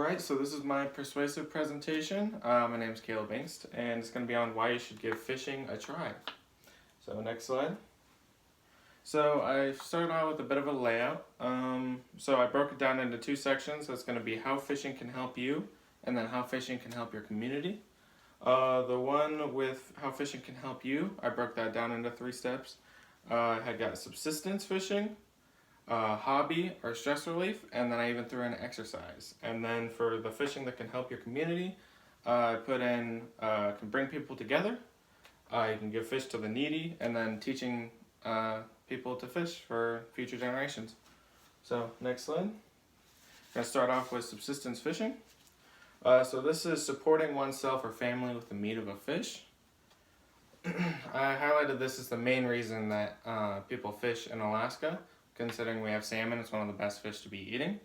Alright, so this is my persuasive presentation. My name is Caleb Inkst, and it's going to be on why you should give fishing a try. So next slide. So I started out with a bit of a layout. So I broke it down into two sections. That's going to be how fishing can help you, and then how fishing can help your community. The one with how fishing can help you, I broke that down into three steps. I had got subsistence fishing, hobby or stress relief, and then I even threw in exercise. And then for the fishing that can help your community, I put in can bring people together, you can give fish to the needy, and then teaching people to fish for future generations. So next slide. I'm going to start off with subsistence fishing. So this is supporting oneself or family with the meat of a fish. I highlighted this as the main reason that people fish in Alaska. Considering we have salmon, it's one of the best fish to be eating.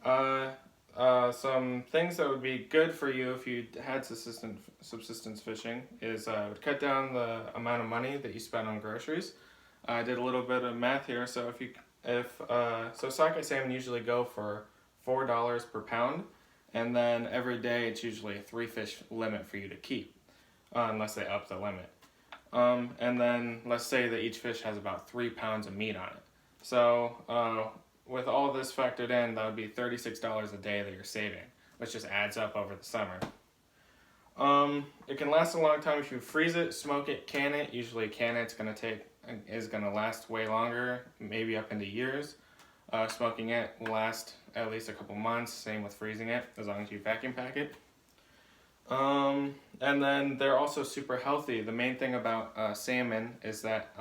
Some things that would be good for you if you had subsistence fishing is it would cut down the amount of money that you spend on groceries. I did a little bit of math here, so so sockeye salmon usually go for $4 per pound, and then every day it's usually a 3-fish limit for you to keep, unless they up the limit. And then let's say that each fish has about 3 pounds of meat on it. So with all this factored in, that would be $36 a day that you're saving, which just adds up over the summer. It can last a long time if you freeze it, smoke it, can it. Usually can it's is gonna last way longer, maybe up into years. Smoking it will last at least a couple months, same with freezing it, as long as you vacuum pack it. And then they're also super healthy. The main thing about salmon is that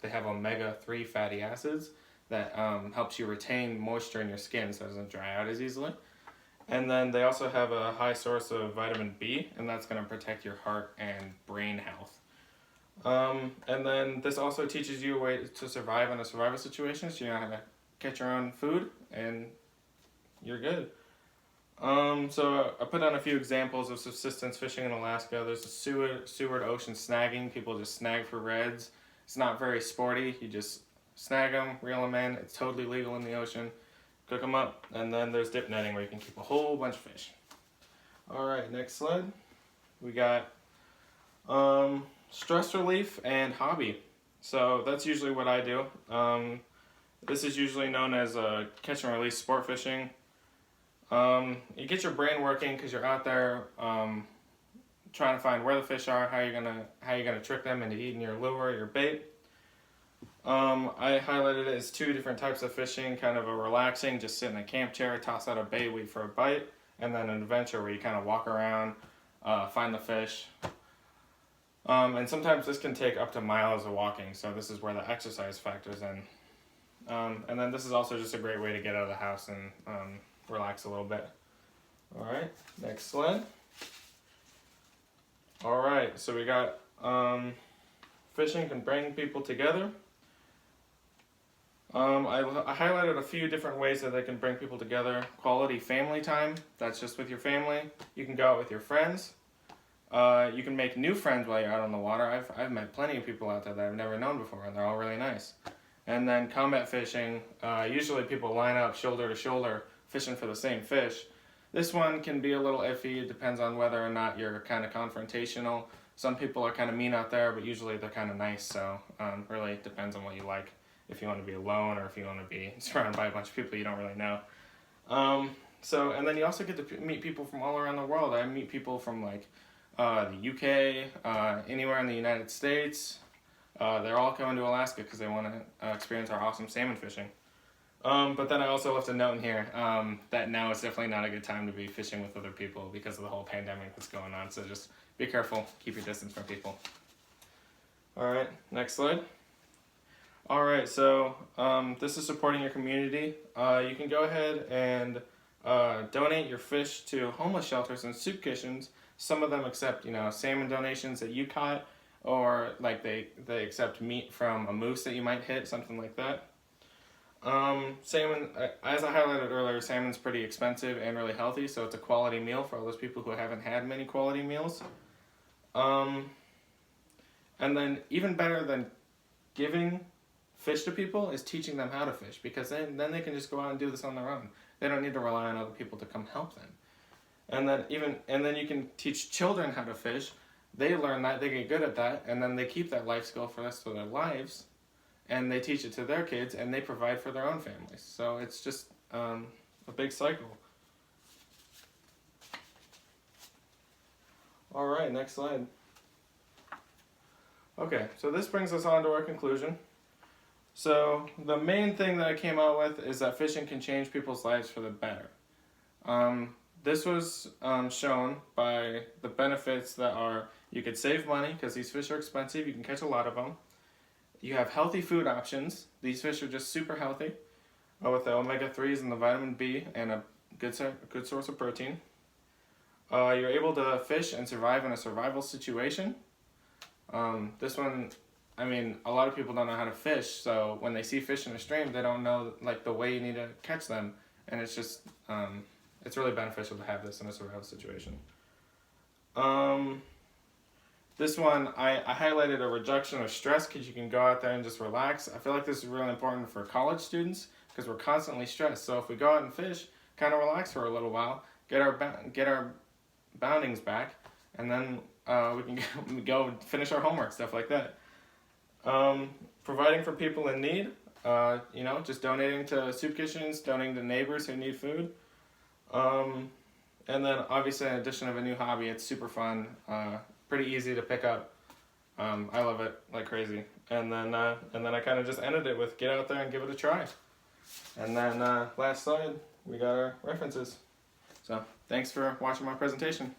they have omega-3 fatty acids that helps you retain moisture in your skin so it doesn't dry out as easily. And then they also have a high source of vitamin B, and that's going to protect your heart and brain health. And then this also teaches you a way to survive in a survival situation, so you know how to catch your own food and you're good. So I put on a few examples of subsistence fishing in Alaska. There's a Seward ocean snagging. People just snag for reds. It's not very sporty. You just snag them, reel them in. It's totally legal in the ocean. Cook them up. And then there's dip netting where you can keep a whole bunch of fish. Alright, next slide. We got stress relief and hobby. So that's usually what I do. This is usually known as catch and release sport fishing. You get your brain working because you're out there trying to find where the fish are, how you're gonna trick them into eating your lure or your bait. I highlighted it as two different types of fishing, kind of a relaxing, just sit in a camp chair, toss out a bait, wait for a bite, and then an adventure where you kind of walk around, find the fish. And sometimes this can take up to miles of walking, so this is where the exercise factors in. And then this is also just a great way to get out of the house and relax a little bit. Alright, next slide. Alright, so we got fishing can bring people together. I highlighted a few different ways that they can bring people together. Quality family time, that's just with your family. You can go out with your friends. You can make new friends while you're out on the water. I've met plenty of people out there that I've never known before, and they're all really nice. And then combat fishing, usually people line up shoulder to shoulder fishing for the same fish. This one can be a little iffy. It depends on whether or not you're kind of confrontational. Some people are kind of mean out there, but usually they're kind of nice, so really depends on what you like. If you want to be alone or if you want to be surrounded by a bunch of people you don't really know. And then you also get to meet people from all around the world. I meet people from like the UK, anywhere in the United States. They're all coming to Alaska because they want to experience our awesome salmon fishing. But then I also left a note in here that now is definitely not a good time to be fishing with other people because of the whole pandemic that's going on. So just be careful, keep your distance from people. Alright, next slide. Alright, so this is supporting your community. You can go ahead and donate your fish to homeless shelters and soup kitchens. Some of them accept, salmon donations that you caught, or like they accept meat from a moose that you might hit, something like that. Salmon, as I highlighted earlier, salmon's pretty expensive and really healthy, so it's a quality meal for all those people who haven't had many quality meals. And then even better than giving fish to people is teaching them how to fish, because then they can just go out and do this on their own. They don't need to rely on other people to come help them. And then you can teach children how to fish. They learn that, they get good at that, and then they keep that life skill for the rest of their lives, and they teach it to their kids, and they provide for their own families. So it's just a big cycle. All right, next slide. Okay, so this brings us on to our conclusion. So the main thing that I came out with is that fishing can change people's lives for the better. This was shown by the benefits that are, you could save money because these fish are expensive, you can catch a lot of them. You have healthy food options. These fish are just super healthy with the omega-3s and the vitamin B and a good source of protein. You're able to fish and survive in a survival situation. This one, I mean, a lot of people don't know how to fish, so when they see fish in a stream, they don't know like the way you need to catch them, and it's just, it's really beneficial to have this in a survival situation. This one, I highlighted a reduction of stress because you can go out there and just relax. I feel like this is really important for college students because we're constantly stressed. So if we go out and fish, kind of relax for a little while, get our boundings back, and then we can go finish our homework, stuff like that. Providing for people in need, you know, just donating to soup kitchens, donating to neighbors who need food. And then obviously in addition of a new hobby, it's super fun, pretty easy to pick up. I love it like crazy. And then I kind of just ended it with get out there and give it a try. And then last slide, we got our references. So thanks for watching my presentation.